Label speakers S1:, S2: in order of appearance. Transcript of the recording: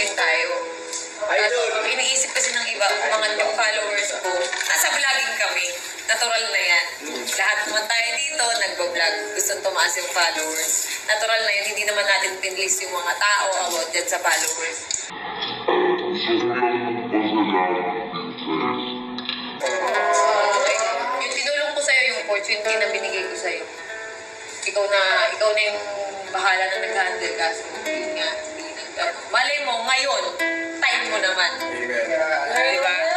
S1: din tayo. Kaso, iniisip kasi ng iba, mga yung followers ko, nasa vlogging kami. Natural na yan. Lahat naman tayo dito, nagbablog. Gusto tumaas yung followers. Natural na yun, hindi naman natin pinlist yung mga tao about dyan sa followers. Yung tinulong ko sa'yo, yung opportunity na binigay ko sa'yo. Ikaw na yung bahala na nag-handle kaso. Yun nga, malay mo, ngayon, time mo naman. Diba?